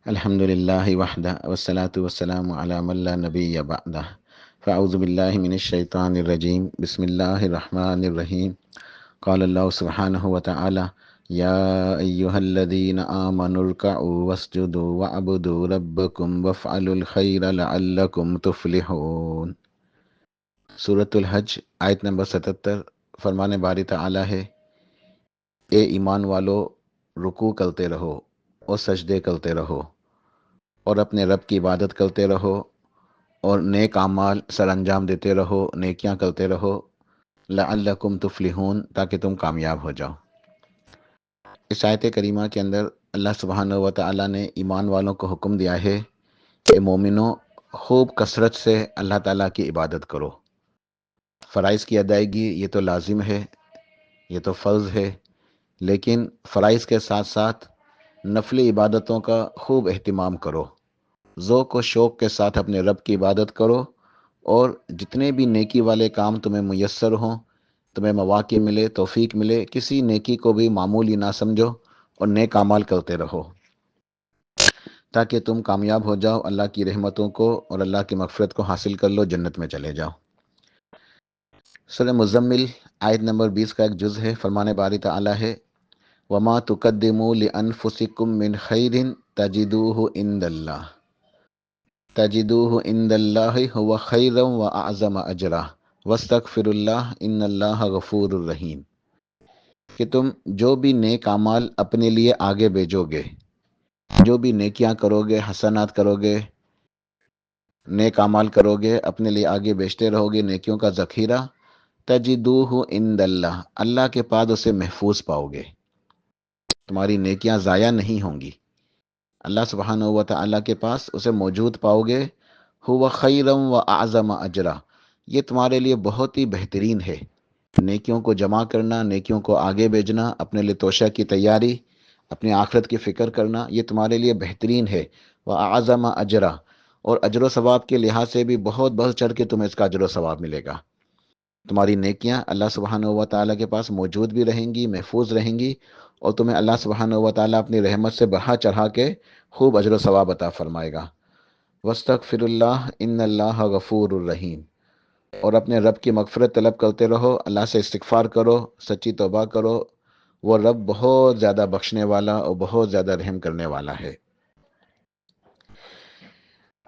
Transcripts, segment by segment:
الحمد للہ وحدہ والصلاة والسلام علی من لا نبی بعدہ فاعوذ باللہ من الشیطان الرجیم بسم اللہ الرحمن الرحیم قال اللہ سبحانہ وتعالی یا ایہا الذین آمنوا ارکعوا واسجدوا وعبدوا ربکم وافعلوا الخیر لعلکم تفلحون۔ سورۃ الحج آیت نمبر 77۔ فرمان باری تعالی ہے، اے ایمان والو، رکوع کرتے رہو اور سجدے کرتے رہو اور اپنے رب کی عبادت کرتے رہو اور نیک اعمال سر انجام دیتے رہو، نیکیاں کرتے رہو، لعلکم تفلحون، تاکہ تم کامیاب ہو جاؤ۔ اس آیت کریمہ کے اندر اللہ سبحانہ و تعالیٰ نے ایمان والوں کو حکم دیا ہے کہ مومنوں، خوب کثرت سے اللہ تعالیٰ کی عبادت کرو۔ فرائض کی ادائیگی یہ تو لازم ہے، یہ تو فرض ہے، لیکن فرائض کے ساتھ ساتھ نفلی عبادتوں کا خوب اہتمام کرو، ذوق و شوق کے ساتھ اپنے رب کی عبادت کرو، اور جتنے بھی نیکی والے کام تمہیں میسر ہوں، تمہیں مواقع ملے، توفیق ملے، کسی نیکی کو بھی معمولی نہ سمجھو اور نیک اعمال کرتے رہو تاکہ تم کامیاب ہو جاؤ، اللہ کی رحمتوں کو اور اللہ کی مغفرت کو حاصل کر لو، جنت میں چلے جاؤ۔ سورہ مزمل آیت نمبر 20 کا ایک جز ہے۔ فرمان باری تعالی ہے، وما تقدموا لانفسکم من خیر تجدوہ عند اللہ عند اللہ هو خیرا واعظم اجرا واستغفر اللہ ان اللہ غفور الرحیم، کہ تم جو بھی نیک اعمال اپنے لیے آگے بھیجو گے، جو بھی نیکیاں کرو گے، حسنات کرو گے، نیک اعمال کرو گے، اپنے لیے آگے بیچتے رہو گے نیکیوں کا ذخیرہ، تجدوہ عند اللہ، اللہ کے پاس اسے محفوظ پاؤ گے، تمہاری نیکیاں ضائع نہیں ہوں گی، اللہ سبحانہ و تعالیٰ کے پاس اسے موجود پاؤ گے۔ ہوا خیرا و اعظم اجرا، یہ تمہارے لیے بہت ہی بہترین ہے۔ نیکیوں کو جمع کرنا، نیکیوں کو آگے بھیجنا، اپنے لیے توشہ کی تیاری، اپنی آخرت کی فکر کرنا، یہ تمہارے لیے بہترین ہے۔ و اعظم اجرا، اور اجر و ثواب کے لحاظ سے بھی بہت بڑھ چڑھ کے تمہیں اس کا اجر و ثواب ملے گا۔ تمہاری نیکیاں اللہ سبحانہ و تعالیٰ کے پاس موجود بھی رہیں گی، محفوظ رہیں گی، اور تمہیں اللہ سبحانہ و تعالیٰ اپنی رحمت سے بڑھا چڑھا کے خوب اجر و ثواب عطا فرمائے گا۔ واستغفر اللہ ان اللہ غفور الرحیم، اور اپنے رب کی مغفرت طلب کرتے رہو، اللہ سے استغفار کرو، سچی توبہ کرو، وہ رب بہت زیادہ بخشنے والا اور بہت زیادہ رحم کرنے والا ہے۔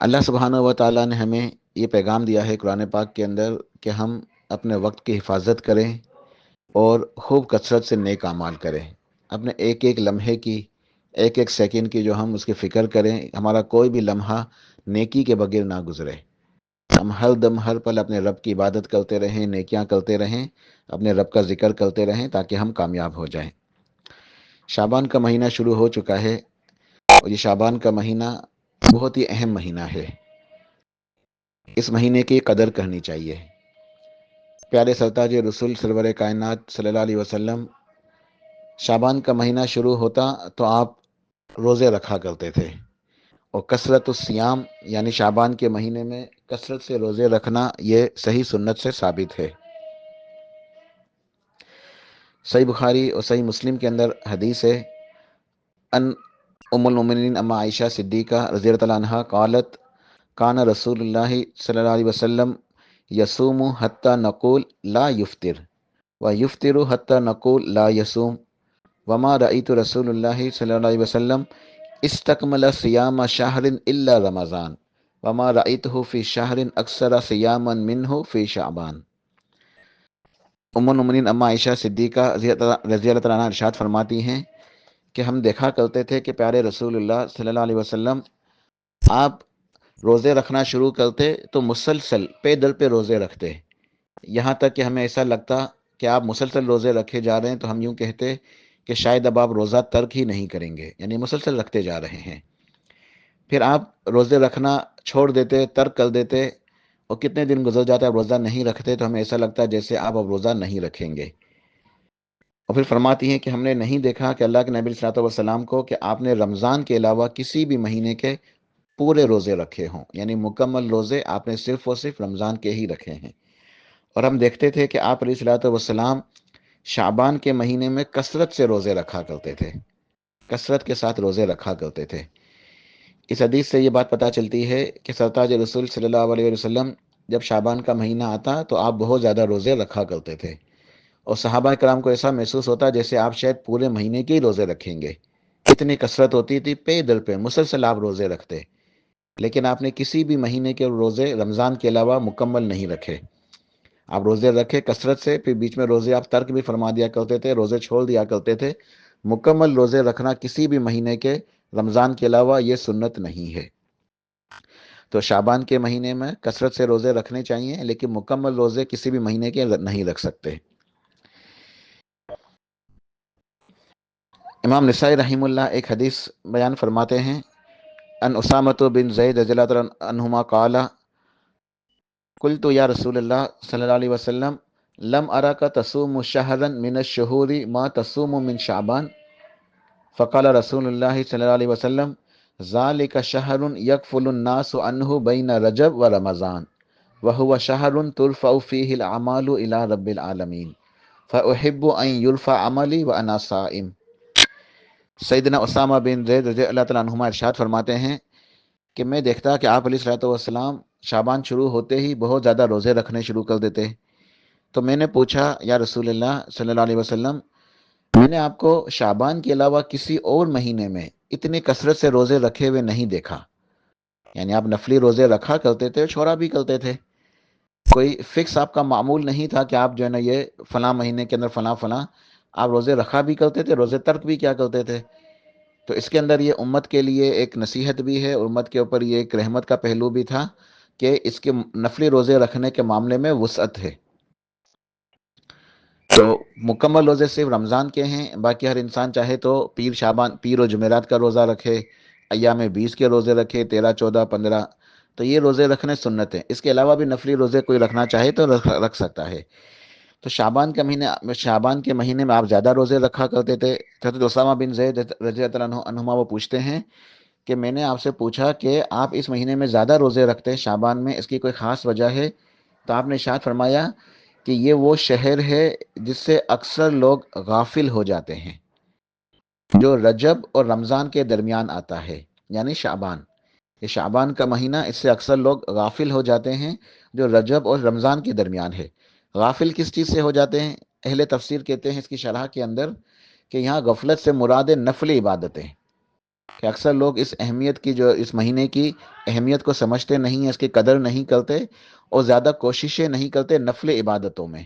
اللہ سبحانہ و تعالیٰ نے ہمیں یہ پیغام دیا ہے قرآن پاک کے اندر کہ ہم اپنے وقت کی حفاظت کریں اور خوب کثرت سے نیک اعمال کریں، اپنے ایک ایک لمحے کی، ایک ایک سیکنڈ کی جو ہم اس کی فکر کریں، ہمارا کوئی بھی لمحہ نیکی کے بغیر نہ گزرے، ہم ہر دم ہر پل اپنے رب کی عبادت کرتے رہیں، نیکیاں کرتے رہیں، اپنے رب کا ذکر کرتے رہیں تاکہ ہم کامیاب ہو جائیں۔ شعبان کا مہینہ شروع ہو چکا ہے، اور یہ شعبان کا مہینہ بہت ہی اہم مہینہ ہے، اس مہینے کی قدر کرنی چاہیے۔ پیارے سرتاج رسول سرور کائنات صلی اللہ علیہ وسلم، شعبان کا مہینہ شروع ہوتا تو آپ روزے رکھا کرتے تھے، اور کثرت الصیام یعنی شعبان کے مہینے میں کثرت سے روزے رکھنا یہ صحیح سنت سے ثابت ہے۔ صحیح بخاری اور صحیح مسلم کے اندر حدیث ہے، ان ام المؤمنین اما عائشہ صدیقہ رضی اللہ عنہ عنہا قالت کان رسول اللہ صلی اللہ علیہ وسلم یصوم حتی نقول لا یفطر و یفطر حتی نقول لا یصوم وما رأیت رسول اللہ صلی اللہ علیہ وسلم استکمل صیام شہر الا رمضان وما رأیتہ فی شہر اکثر صیاما منہ فی شعبان۔ ام المؤمنین اما عائشہ صدیقہ رضی اللہ عنہا ارشاد فرماتی ہیں کہ ہم دیکھا کرتے تھے کہ پیارے رسول اللہ صلی اللہ علیہ وسلم آپ روزے رکھنا شروع کرتے تو مسلسل پے در پہ روزے رکھتے، یہاں تک کہ ہمیں ایسا لگتا کہ آپ مسلسل روزے رکھے جا رہے ہیں، تو ہم یوں کہتے کہ شاید اب آپ روزہ ترک ہی نہیں کریں گے، یعنی مسلسل رکھتے جا رہے ہیں۔ پھر آپ روزے رکھنا چھوڑ دیتے، ترک کر دیتے، اور کتنے دن گزر جاتے آپ روزہ نہیں رکھتے، تو ہمیں ایسا لگتا جیسے آپ اب روزہ نہیں رکھیں گے۔ اور پھر فرماتی ہیں کہ ہم نے نہیں دیکھا کہ اللہ کے نبی صلی اللہ علیہ وسلم کو کہ آپ نے رمضان کے علاوہ کسی بھی مہینے کے پورے روزے رکھے ہوں، یعنی مکمل روزے آپ نے صرف اور صرف رمضان کے ہی رکھے ہیں۔ اور ہم دیکھتے تھے کہ آپ علیہ الصلوۃ والسلام شعبان کے مہینے میں کثرت سے روزے رکھا کرتے تھے، کثرت کے ساتھ روزے رکھا کرتے تھے۔ اس حدیث سے یہ بات پتہ چلتی ہے کہ سرتاج رسول صلی اللہ علیہ وسلم جب شعبان کا مہینہ آتا تو آپ بہت زیادہ روزے رکھا کرتے تھے، اور صحابہ کرام کو ایسا محسوس ہوتا جیسے آپ شاید پورے مہینے کے ہی روزے رکھیں گے، اتنی کثرت ہوتی تھی، پے در پہ مسلسل آپ روزے رکھتے، لیکن آپ نے کسی بھی مہینے کے روزے رمضان کے علاوہ مکمل نہیں رکھے۔ آپ روزے رکھے کثرت سے، پھر بیچ میں روزے آپ ترک بھی فرما دیا کرتے تھے، روزے چھوڑ دیا کرتے تھے۔ مکمل روزے رکھنا کسی بھی مہینے کے رمضان کے علاوہ یہ سنت نہیں ہے۔ تو شعبان کے مہینے میں کثرت سے روزے رکھنے چاہیے، لیکن مکمل روزے کسی بھی مہینے کے نہیں رکھ سکتے۔ امام نسائی رحمہ اللہ ایک حدیث بیان فرماتے ہیں، ان اسامۃ بن زید رضی اللہ عنہ عنہما قال قلت یا رسول اللہ صلی اللہ علیہ وسلم لم اراک تصوم شہرا من الشہور ما تصوم من شعبان فقال رسول اللہ صلی اللہ علیہ وسلم ذالک شہر یکفل الناس عنہ بین رجب و رمضان وهو شہر ترفع فیہ الاعمال الی رب العالمین فاحب ان یرفع عملی وانا صائم۔ سیدنا اسامہ بن زید رضی اللہ تعالیٰ عنہما ارشاد فرماتے ہیں کہ میں دیکھتا کہ آپ علیہ الصلوۃ والسلام شعبان شروع ہوتے ہی بہت زیادہ روزے رکھنے شروع کر دیتے، تو میں نے پوچھا یا رسول اللہ صلی اللہ علیہ وسلم، میں نے آپ کو شعبان کے علاوہ کسی اور مہینے میں اتنی کثرت سے روزے رکھے ہوئے نہیں دیکھا، یعنی آپ نفلی روزے رکھا کرتے تھے، چھوڑا بھی کرتے تھے، کوئی فکس آپ کا معمول نہیں تھا کہ آپ جو ہے نا یہ فلاں مہینے کے اندر فلاں فلاں، آپ روزے رکھا بھی کرتے تھے، روزے ترک بھی کیا کرتے تھے۔ تو اس کے اندر یہ امت کے لیے ایک نصیحت بھی ہے، امت کے اوپر یہ ایک رحمت کا پہلو بھی تھا کہ اس کے نفلی روزے رکھنے کے معاملے میں وسعت ہے۔ تو مکمل روزے صرف رمضان کے ہیں، باقی ہر انسان چاہے تو پیر و جمعرات کا روزہ رکھے، ایام 20 کے روزے رکھے، 13، 14، 15، تو یہ روزے رکھنے سنت ہے۔ اس کے علاوہ بھی نفلی روزے کوئی رکھنا چاہے تو رکھ سکتا ہے۔ تو شعبان کے مہینے میں آپ زیادہ روزے رکھا کرتے تھے۔ حضرت اسامہ بن زید رضی اللہ عنہما وہ پوچھتے ہیں کہ میں نے آپ سے پوچھا کہ آپ اس مہینے میں زیادہ روزے رکھتے ہیں شعبان میں، اس کی کوئی خاص وجہ ہے؟ تو آپ نے ارشاد فرمایا کہ یہ وہ شہر ہے جس سے اکثر لوگ غافل ہو جاتے ہیں، جو رجب اور رمضان کے درمیان آتا ہے، یعنی شعبان۔ یہ شعبان کا مہینہ، اس سے اکثر لوگ غافل ہو جاتے ہیں، جو رجب اور رمضان کے درمیان ہے۔ غافل کس چیز سے ہو جاتے ہیں؟ اہل تفسیر کہتے ہیں اس کی شرح کے اندر کہ یہاں غفلت سے مراد نفلی عبادتیں، کہ اکثر لوگ اس اہمیت کی، جو اس مہینے کی اہمیت کو سمجھتے نہیں ہیں، اس کی قدر نہیں کرتے اور زیادہ کوششیں نہیں کرتے نفل عبادتوں میں۔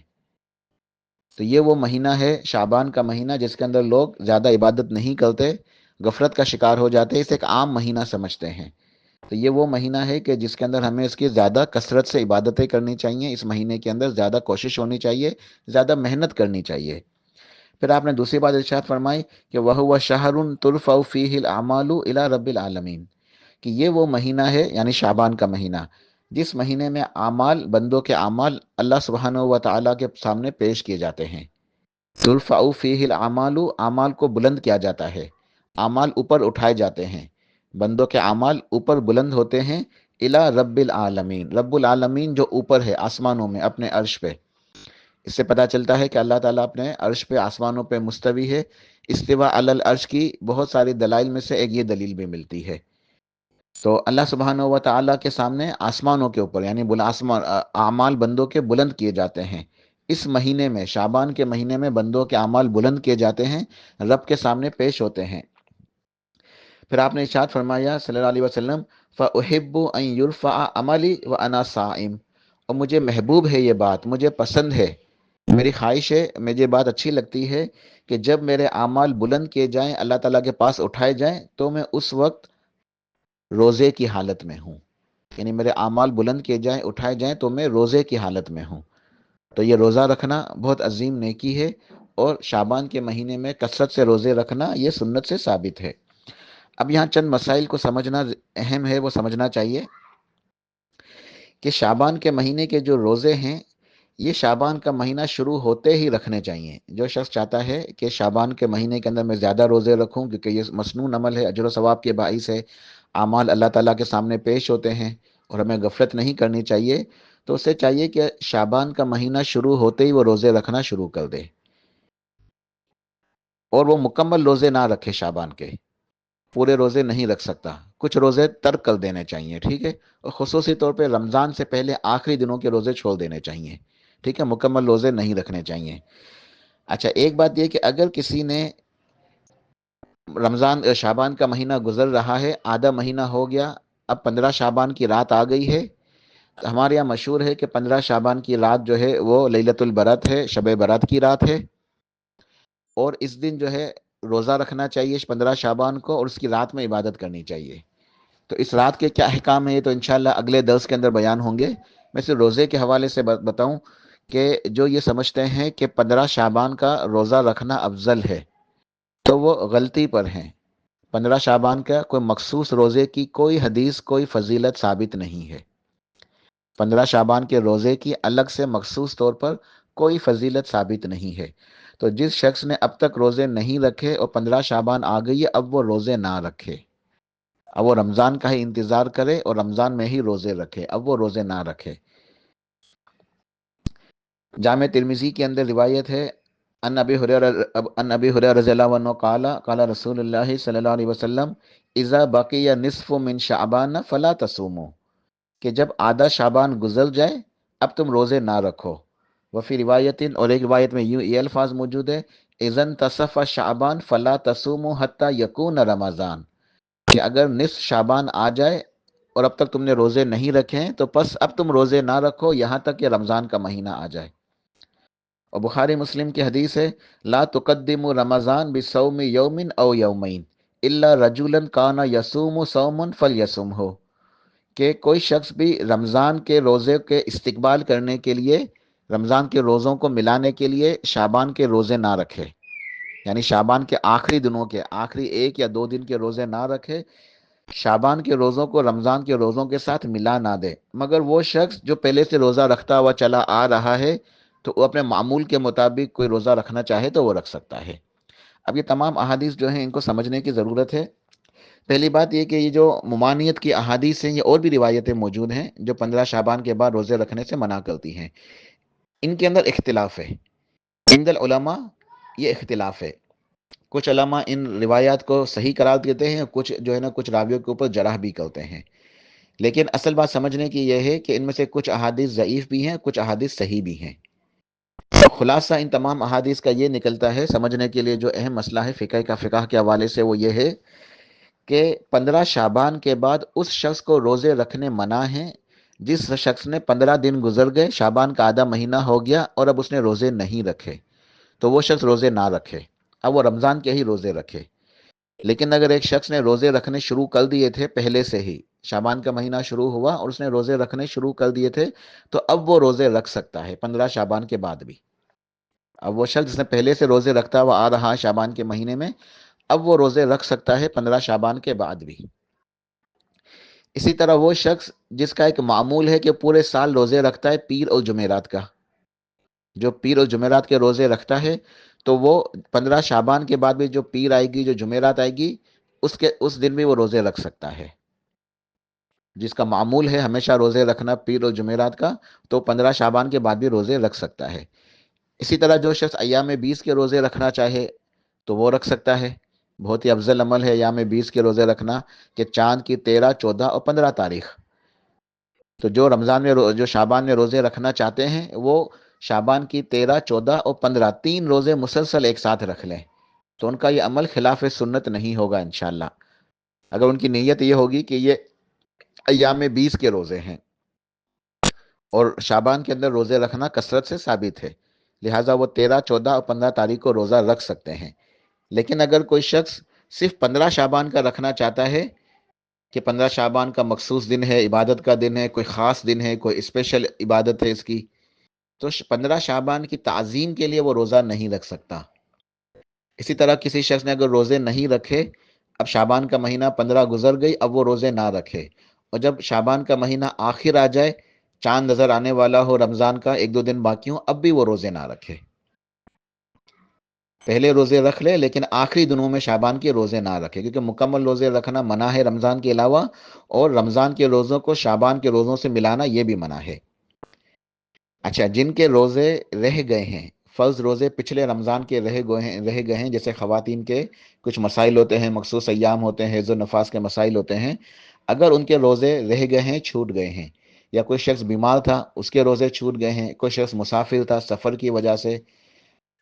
تو یہ وہ مہینہ ہے شعبان کا مہینہ جس کے اندر لوگ زیادہ عبادت نہیں کرتے، غفلت کا شکار ہو جاتے ہیں، اسے ایک عام مہینہ سمجھتے ہیں۔ تو یہ وہ مہینہ ہے کہ جس کے اندر ہمیں اس کی زیادہ کثرت سے عبادتیں کرنی چاہیے، اس مہینے کے اندر زیادہ کوشش ہونی چاہیے، زیادہ محنت کرنی چاہیے۔ پھر آپ نے دوسری بات ارشاد فرمائی کہ وَهُوَ شَهْرٌ تُرْفَعُ فِيهِ الْأَعْمَالُ إِلَى رَبِّ الْعَالَمِينَ، کہ یہ وہ مہینہ ہے، یعنی شعبان کا مہینہ، جس مہینے میں اعمال، بندوں کے اعمال اللہ سبحانہ و تعالیٰ کے سامنے پیش کیے جاتے ہیں۔ ترفع فیہ الاعمال، اعمال کو بلند کیا جاتا ہے، اعمال اوپر اٹھائے جاتے ہیں، بندوں کے اعمال اوپر بلند ہوتے ہیں، الی رب العالمین، رب العالمین جو اوپر ہے آسمانوں میں اپنے عرش پہ۔ اس سے پتہ چلتا ہے کہ اللہ تعالیٰ اپنے عرش پہ، آسمانوں پہ مستوی ہے۔ استوا علی العرش کی بہت ساری دلائل میں سے ایک یہ دلیل بھی ملتی ہے۔ تو اللہ سبحانہ و تعالیٰ کے سامنے آسمانوں کے اوپر، یعنی اعمال بندوں کے بلند کیے جاتے ہیں۔ اس مہینے میں، شعبان کے مہینے میں بندوں کے اعمال بلند کیے جاتے ہیں، رب کے سامنے پیش ہوتے ہیں۔ پھر آپ نے ارشاد فرمایا صلی اللہ علیہ وسلم فَأُحِبُّ أَن يُرْفَعَ عَمَلِي وَأَنَا صَائِمٌ، اور مجھے محبوب ہے یہ بات، مجھے پسند ہے، میری خواہش ہے، مجھے بات اچھی لگتی ہے کہ جب میرے اعمال بلند کیے جائیں، اللہ تعالیٰ کے پاس اٹھائے جائیں، تو میں اس وقت روزے کی حالت میں ہوں، یعنی میرے اعمال بلند کیے جائیں، اٹھائے جائیں تو میں روزے کی حالت میں ہوں۔ تو یہ روزہ رکھنا بہت عظیم نیکی ہے، اور شعبان کے مہینے میں کثرت سے روزے رکھنا یہ سنت سے ثابت ہے۔ اب یہاں چند مسائل کو سمجھنا اہم ہے، وہ سمجھنا چاہیے کہ شعبان کے مہینے کے جو روزے ہیں، یہ شعبان کا مہینہ شروع ہوتے ہی رکھنے چاہیے۔ جو شخص چاہتا ہے کہ شعبان کے مہینے کے اندر میں زیادہ روزے رکھوں، کیونکہ یہ مسنون عمل ہے، اجر و ثواب کے باعث ہے، اعمال اللہ تعالیٰ کے سامنے پیش ہوتے ہیں اور ہمیں غفلت نہیں کرنی چاہیے، تو اسے چاہیے کہ شعبان کا مہینہ شروع ہوتے ہی وہ روزے رکھنا شروع کر دے، اور وہ مکمل روزے نہ رکھے شعبان کے، پورے روزے نہیں رکھ سکتا، کچھ روزے ترک کر دینے چاہیے، ٹھیک ہے، اور خصوصی طور پہ رمضان سے پہلے آخری دنوں کے روزے چھوڑ دینے چاہیے، ٹھیک ہے، مکمل روزے نہیں رکھنے چاہیے۔ اچھا، ایک بات یہ کہ اگر کسی نے رمضان شعبان کا مہینہ گزر رہا ہے، آدھا مہینہ ہو گیا، اب 15 شعبان کی رات آ گئی ہے، تو ہمارے یہاں مشہور ہے کہ 15 شعبان کی رات جو ہے وہ لیلۃ البرات ہے، شب برات کی رات ہے، اور اس دن جو ہے روزہ رکھنا چاہیے 15 شعبان کو، اور اس کی رات میں عبادت کرنی چاہیے۔ تو اس رات کے کیا احکام ہیں یہ تو انشاءاللہ اگلے درس کے اندر بیان ہوں گے۔ میں صرف روزے کے حوالے سے بتاؤں کہ جو یہ سمجھتے ہیں کہ 15 شعبان کا روزہ رکھنا افضل ہے تو وہ غلطی پر ہیں۔ 15 شعبان کا کوئی مخصوص روزے کی کوئی حدیث، کوئی فضیلت ثابت نہیں ہے۔ 15 شعبان کے روزے کی الگ سے مخصوص طور پر کوئی فضیلت ثابت نہیں ہے۔ تو جس شخص نے اب تک روزے نہیں رکھے اور 15 شعبان آ گئی ہے، اب وہ روزے نہ رکھے، اب وہ رمضان کا ہی انتظار کرے اور رمضان میں ہی روزے رکھے، اب وہ روزے نہ رکھے۔ جامع ترمذی کے اندر روایت ہے، ان ابی ہریرہ رضی اللہ عنہ قال قال رسول اللہ صلی اللہ علیہ وسلم اذا بقی نصف من شعبان فلا تصوموا، کہ جب آدھا شعبان گزر جائے اب تم روزے نہ رکھو۔ وفی روایت، اور ایک روایت میں یہ الفاظ موجود ہے، اذا انتصف شعبان فلا تصوموا حتى يكون رمضان، کہ اگر نصف شعبان آ جائے اور اب تک تم نے روزے نہیں رکھے ہیں تو پس اب تم روزے نہ رکھو یہاں تک کہ رمضان کا مہینہ آ جائے۔ اور بخاری مسلم کی حدیث ہے، لا تقدموا رمضان بصوم یوم او یومین الا رجلا کان یصوم صوما فلیصمہ، کہ کوئی شخص بھی رمضان کے روزے کے استقبال کرنے کے لیے، رمضان کے روزوں کو ملانے کے لیے شعبان کے روزے نہ رکھے، یعنی شعبان کے آخری دنوں کے آخری 1 یا 2 دن کے روزے نہ رکھے، شعبان کے روزوں کو رمضان کے روزوں کے ساتھ ملا نہ دے۔ مگر وہ شخص جو پہلے سے روزہ رکھتا ہوا چلا آ رہا ہے تو وہ اپنے معمول کے مطابق کوئی روزہ رکھنا چاہے تو وہ رکھ سکتا ہے۔ اب یہ تمام احادیث جو ہیں ان کو سمجھنے کی ضرورت ہے۔ پہلی بات یہ کہ یہ جو ممانعت کی احادیث ہیں، یہ اور بھی روایتیں موجود ہیں جو 15 شعبان کے بعد روزے رکھنے سے منع کرتی ہیں، ان کے اندر اختلاف ہے، عند العلماء یہ اختلاف ہے، کچھ علماء ان روایات کو صحیح قرار دیتے ہیں، کچھ جو ہے نا کچھ راویوں کے اوپر جرح بھی کرتے ہیں، لیکن اصل بات سمجھنے کی یہ ہے کہ ان میں سے کچھ احادیث ضعیف بھی ہیں، کچھ احادیث صحیح بھی ہیں۔ خلاصہ ان تمام احادیث کا یہ نکلتا ہے، سمجھنے کے لیے جو اہم مسئلہ ہے فقہ کے حوالے سے، وہ یہ ہے کہ 15 شعبان کے بعد اس شخص کو روزے رکھنے منع ہیں جس شخص نے 15 دن گزر گئے، شعبان کا آدھا مہینہ ہو گیا اور اب اس نے روزے نہیں رکھے، تو وہ شخص روزے نہ رکھے، اب وہ رمضان کے ہی روزے رکھے۔ لیکن اگر ایک شخص نے روزے رکھنے شروع کر دیے تھے پہلے سے ہی، شعبان کا مہینہ شروع ہوا اور اس نے روزے رکھنے شروع کر دیے تھے، تو اب وہ روزے رکھ سکتا ہے 15 شعبان کے بعد بھی۔ اب وہ شخص جس نے پہلے سے روزے رکھتا ہوا آ رہا ہے شعبان کے مہینے میں، اب وہ روزے رکھ سکتا ہے 15 شعبان کے بعد بھی۔ اسی طرح وہ شخص جس کا ایک معمول ہے کہ پورے سال روزے رکھتا ہے پیر اور جمعرات کا، جو پیر اور جمعرات کے روزے رکھتا ہے، تو وہ 15 شعبان کے بعد بھی جو پیر آئے گی، جو جمعرات آئے گی، اس دن بھی وہ روزے رکھ سکتا ہے۔ جس کا معمول ہے ہمیشہ روزے رکھنا پیر اور جمعرات کا، تو 15 شعبان کے بعد بھی روزے رکھ سکتا ہے۔ اسی طرح جو شخص ایام 20 کے روزے رکھنا چاہے تو وہ رکھ سکتا ہے، بہت ہی افضل عمل ہے ایام 20 کے روزے رکھنا، کہ چاند کی 13، 14 اور 15 تاریخ۔ تو جو رمضان میں جو شعبان میں روزے رکھنا چاہتے ہیں وہ شعبان کی 13، 14 اور 15 3 روزے مسلسل ایک ساتھ رکھ لیں، تو ان کا یہ عمل خلاف سنت نہیں ہوگا انشاءاللہ، اگر ان کی نیت یہ ہوگی کہ یہ ایام 20 کے روزے ہیں، اور شعبان کے اندر روزے رکھنا کثرت سے ثابت ہے، لہٰذا وہ 13، 14 اور 15 تاریخ کو روزہ رکھ سکتے ہیں۔ لیکن اگر کوئی شخص صرف 15 شعبان کا رکھنا چاہتا ہے کہ 15 شعبان کا مخصوص دن ہے، عبادت کا دن ہے، کوئی خاص دن ہے، کوئی اسپیشل عبادت ہے اس کی، تو 15 شعبان کی تعظیم کے لیے وہ روزہ نہیں رکھ سکتا۔ اسی طرح کسی شخص نے اگر روزے نہیں رکھے، اب شعبان کا مہینہ 15 گزر گئی، اب وہ روزے نہ رکھے، اور جب شعبان کا مہینہ آخر آ جائے، چاند نظر آنے والا ہو رمضان کا 1-2 دن باقی ہوں، اب بھی وہ روزے نہ رکھے، پہلے روزے رکھ لے لیکن آخری دنوں میں شعبان کے روزے نہ رکھے، کیونکہ مکمل روزے رکھنا منع ہے رمضان کے علاوہ، اور رمضان کے روزوں کو شعبان کے روزوں سے ملانا یہ بھی منع ہے۔ اچھا، جن کے روزے رہ گئے ہیں فرض روزے پچھلے رمضان کے رہ گئے ہیں، جیسے خواتین کے کچھ مسائل ہوتے ہیں، مخصوص ایام ہوتے ہیں، حیض و نفاس کے مسائل ہوتے ہیں، اگر ان کے روزے رہ گئے ہیں، چھوٹ گئے ہیں، یا کوئی شخص بیمار تھا اس کے روزے چھوٹ گئے ہیں، کوئی شخص مسافر تھا سفر کی وجہ سے،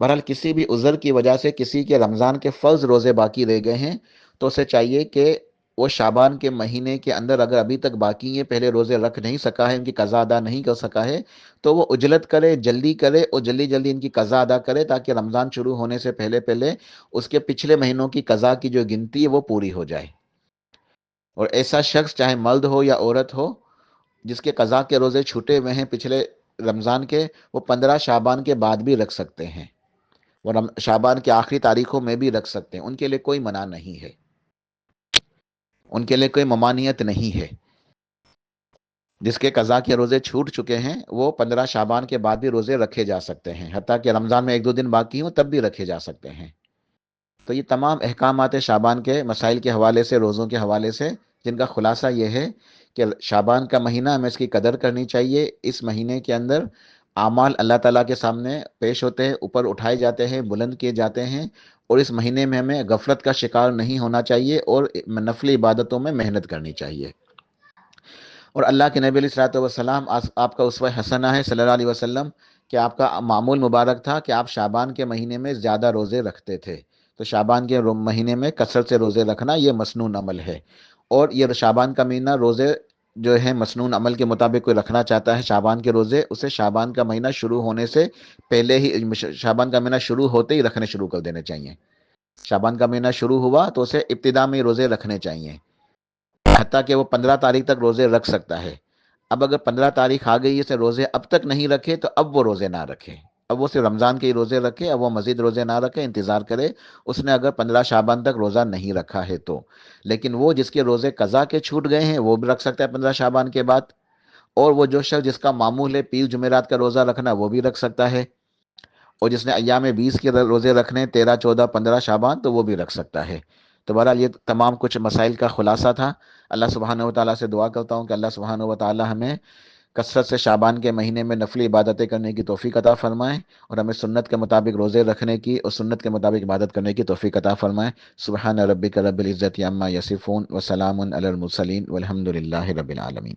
بہرحال کسی بھی عذر کی وجہ سے کسی کے رمضان کے فرض روزے باقی رہ گئے ہیں، تو اسے چاہیے کہ وہ شعبان کے مہینے کے اندر اگر ابھی تک باقی ہیں، پہلے روزے رکھ نہیں سکا ہے، ان کی قضا ادا نہیں کر سکا ہے، تو وہ عجلت کرے، جلدی کرے اور جلدی جلدی ان کی قضا ادا کرے، تاکہ رمضان شروع ہونے سے پہلے پہلے اس کے پچھلے مہینوں کی قضا کی جو گنتی ہے وہ پوری ہو جائے۔ اور ایسا شخص چاہے مرد ہو یا عورت ہو جس کے قضا کے روزے چھوٹے ہوئے ہیں پچھلے رمضان کے، وہ 15 شعبان کے بعد بھی رکھ سکتے ہیں، وہ شعبان کے آخری تاریخوں میں بھی رکھ سکتے ہیں، ان کے لیے کوئی منع نہیں ہے، ان کے لیے کوئی ممانعت نہیں ہے۔ جس کے قضا کے روزے چھوٹ چکے ہیں وہ 15 شعبان کے بعد بھی روزے رکھے جا سکتے ہیں، حتیٰ کہ رمضان میں 1-2 دن باقی ہوں تب بھی رکھے جا سکتے ہیں۔ تو یہ تمام احکامات شعبان کے مسائل کے حوالے سے، روزوں کے حوالے سے، جن کا خلاصہ یہ ہے کہ شعبان کا مہینہ ہمیں اس کی قدر کرنی چاہیے۔ اس مہینے کے اندر اعمال اللہ تعالیٰ کے سامنے پیش ہوتے ہیں، اوپر اٹھائے جاتے ہیں، بلند کیے جاتے ہیں، اور اس مہینے میں ہمیں غفلت کا شکار نہیں ہونا چاہیے اور نفلی عبادتوں میں محنت کرنی چاہیے۔ اور اللہ کے نبی علیہ الصلوۃ والسلام آپ کا اسوہ حسنہ ہے صلی اللہ علیہ وسلم، کہ آپ کا معمول مبارک تھا کہ آپ شعبان کے مہینے میں زیادہ روزے رکھتے تھے۔ تو شعبان کے مہینے میں کثرت سے روزے رکھنا یہ مسنون عمل ہے، اور یہ شعبان کا مہینہ روزے جو ہے مسنون عمل کے مطابق کوئی رکھنا چاہتا ہے شعبان کے روزے، اسے شعبان کا مہینہ شروع ہونے سے پہلے ہی، شعبان کا مہینہ شروع ہوتے ہی رکھنے شروع کر دینے چاہیے۔ شعبان کا مہینہ شروع ہوا تو اسے ابتدا میں ہی روزے رکھنے چاہیے، حتیٰ کہ وہ 15 تاریخ تک روزے رکھ سکتا ہے۔ اب اگر 15 تاریخ آ گئی اسے روزے اب تک نہیں رکھے تو اب وہ روزے نہ رکھے، اب وہ صرف رمضان کے ہی روزے رکھے، اب وہ مزید روزے نہ رکھے، انتظار کرے اس نے اگر 15 شعبان تک روزہ نہیں رکھا ہے تو۔ لیکن وہ جس کے روزے قضا کے چھوٹ گئے ہیں وہ بھی رکھ سکتا ہے 15 شعبان کے بعد، اور وہ جو شخص جس کا معمول ہے پیر جمعرات کا روزہ رکھنا وہ بھی رکھ سکتا ہے، اور جس نے ایام 20 کے روزے رکھنے 13، 14، 15 شعبان تو وہ بھی رکھ سکتا ہے۔ تو بہرحال یہ تمام کچھ مسائل کا خلاصہ تھا۔ اللہ سبحانہ و تعالیٰ سے دعا کرتا ہوں کہ اللہ سبحانہ و تعالیٰ ہمیں کثرت سے شعبان کے مہینے میں نفلی عبادتیں کرنے کی توفیق عطا فرمائیں، اور ہمیں سنت کے مطابق روزے رکھنے کی اور سنت کے مطابق عبادت کرنے کی توفیق عطا فرمائیں۔ سبحان ربک رب العزت عما یصفون وسلام علی المرسلین والحمد للہ رب العالمین۔